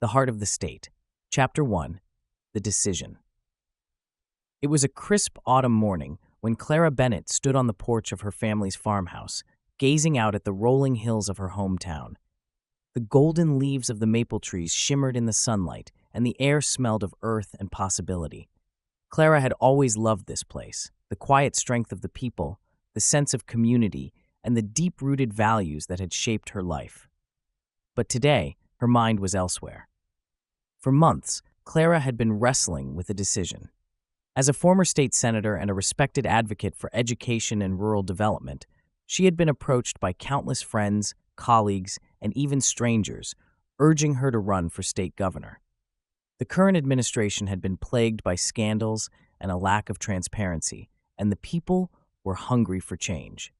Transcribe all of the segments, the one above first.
The Heart of the State. Chapter 1. The Decision. It was a crisp autumn morning when Clara Bennett stood on the porch of her family's farmhouse, gazing out at the rolling hills of her hometown. The golden leaves of the maple trees shimmered in the sunlight, and the air smelled of earth and possibility. Clara had always loved this place, the quiet strength of the people, the sense of community, and the deep-rooted values that had shaped her life. But today, her mind was elsewhere. For months, Clara had been wrestling with a decision. As a former state senator and a respected advocate for education and rural development, she had been approached by countless friends, colleagues, and even strangers, urging her to run for state governor. The current administration had been plagued by scandals and a lack of transparency, and the people were hungry for change.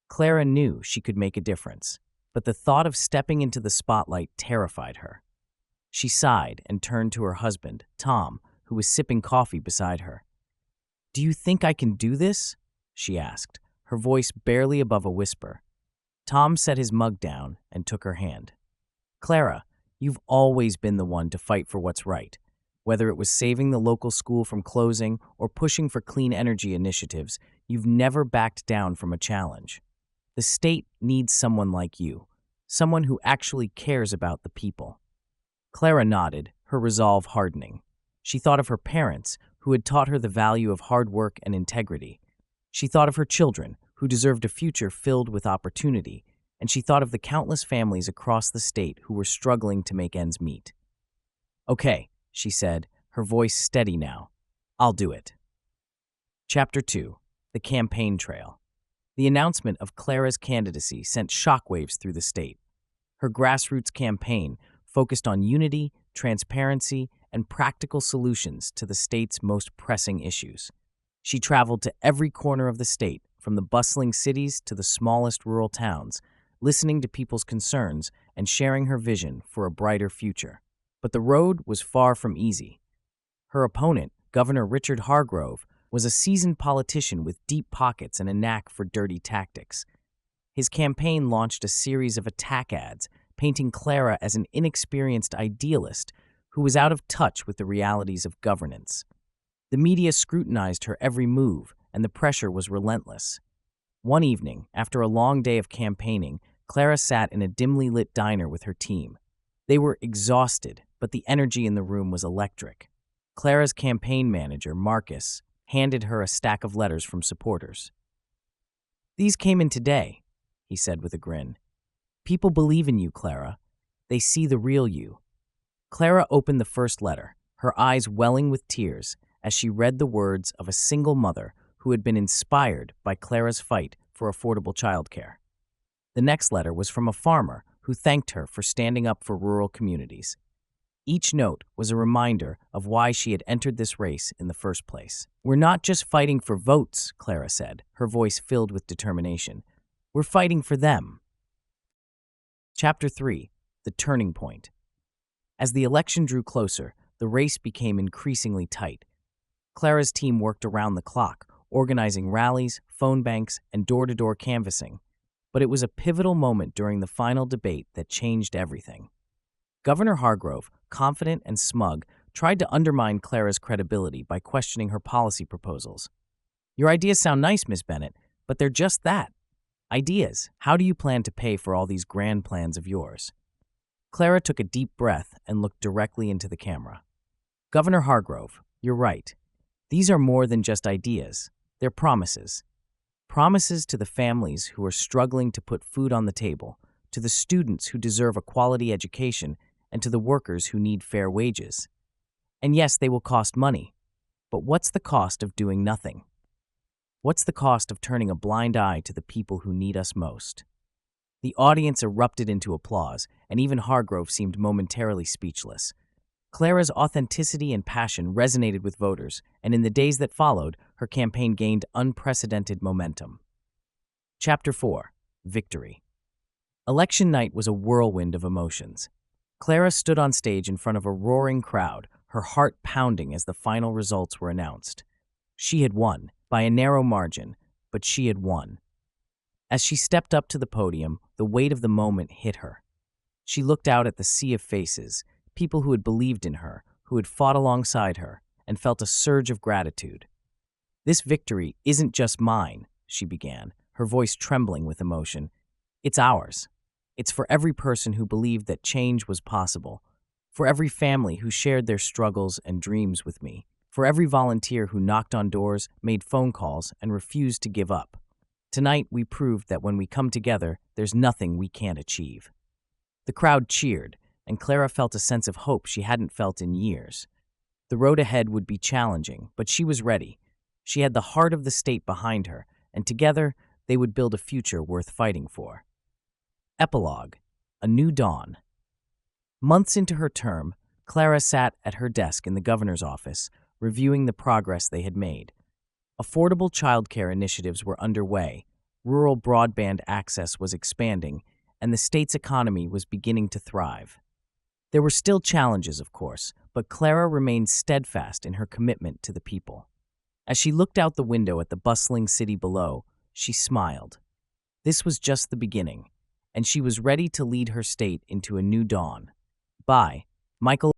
Clara knew she could make a difference, but the thought of stepping into the spotlight terrified her. She sighed and turned to her husband, Tom, who was sipping coffee beside her. "Do you think I can do this?" she asked, her voice barely above a whisper. Tom set his mug down and took her hand. "Clara, you've always been the one to fight for what's right. Whether it was saving the local school from closing or pushing for clean energy initiatives, you've never backed down from a challenge. The state needs someone like you, someone who actually cares about the people." Clara nodded, her resolve hardening. She thought of her parents, who had taught her the value of hard work and integrity. She thought of her children, who deserved a future filled with opportunity, and she thought of the countless families across the state who were struggling to make ends meet. "Okay," she said, her voice steady now. "I'll do it." Chapter 2. The Campaign Trail. The announcement of Clara's candidacy sent shockwaves through the state. Her grassroots campaign focused on unity, transparency, and practical solutions to the state's most pressing issues. She traveled to every corner of the state, from the bustling cities to the smallest rural towns, listening to people's concerns and sharing her vision for a brighter future. But the road was far from easy. Her opponent, Governor Richard Hargrove, was a seasoned politician with deep pockets and a knack for dirty tactics. His campaign launched a series of attack ads, painting Clara as an inexperienced idealist who was out of touch with the realities of governance. The media scrutinized her every move, and the pressure was relentless. One evening, after a long day of campaigning, Clara sat in a dimly lit diner with her team. They were exhausted, but the energy in the room was electric. Clara's campaign manager, Marcus, handed her a stack of letters from supporters. "These came in today," he said with a grin. "People believe in you, Clara. They see the real you." Clara opened the first letter, her eyes welling with tears as she read the words of a single mother who had been inspired by Clara's fight for affordable childcare. The next letter was from a farmer who thanked her for standing up for rural communities. Each note was a reminder of why she had entered this race in the first place. "We're not just fighting for votes," Clara said, her voice filled with determination. "We're fighting for them." Chapter 3. The Turning Point. As the election drew closer, the race became increasingly tight. Clara's team worked around the clock, organizing rallies, phone banks, and door-to-door canvassing. But it was a pivotal moment during the final debate that changed everything. Governor Hargrove, confident and smug, tried to undermine Clara's credibility by questioning her policy proposals. "Your ideas sound nice, Miss Bennett, but they're just that. Ideas. How do you plan to pay for all these grand plans of yours?" Clara took a deep breath and looked directly into the camera. "Governor Hargrove, you're right. These are more than just ideas. They're promises. Promises to the families who are struggling to put food on the table, to the students who deserve a quality education, and to the workers who need fair wages. And yes, they will cost money. But what's the cost of doing nothing? What's the cost of turning a blind eye to the people who need us most?" The audience erupted into applause, and even Hargrove seemed momentarily speechless. Clara's authenticity and passion resonated with voters, and in the days that followed, her campaign gained unprecedented momentum. Chapter 4. Victory. Election night was a whirlwind of emotions. Clara stood on stage in front of a roaring crowd, her heart pounding as the final results were announced. She had won, by a narrow margin, but she had won. As she stepped up to the podium, the weight of the moment hit her. She looked out at the sea of faces, people who had believed in her, who had fought alongside her, and felt a surge of gratitude. "This victory isn't just mine," she began, her voice trembling with emotion. "It's ours. It's for every person who believed that change was possible, for every family who shared their struggles and dreams with me, for every volunteer who knocked on doors, made phone calls, and refused to give up. Tonight, we proved that when we come together, there's nothing we can't achieve." The crowd cheered, and Clara felt a sense of hope she hadn't felt in years. The road ahead would be challenging, but she was ready. She had the heart of the state behind her, and together, they would build a future worth fighting for. Epilogue: A New Dawn. Months into her term, Clara sat at her desk in the governor's office, reviewing the progress they had made. Affordable childcare initiatives were underway, rural broadband access was expanding, and the state's economy was beginning to thrive. There were still challenges, of course, but Clara remained steadfast in her commitment to the people. As she looked out the window at the bustling city below, she smiled. This was just the beginning, and she was ready to lead her state into a new dawn. By Michael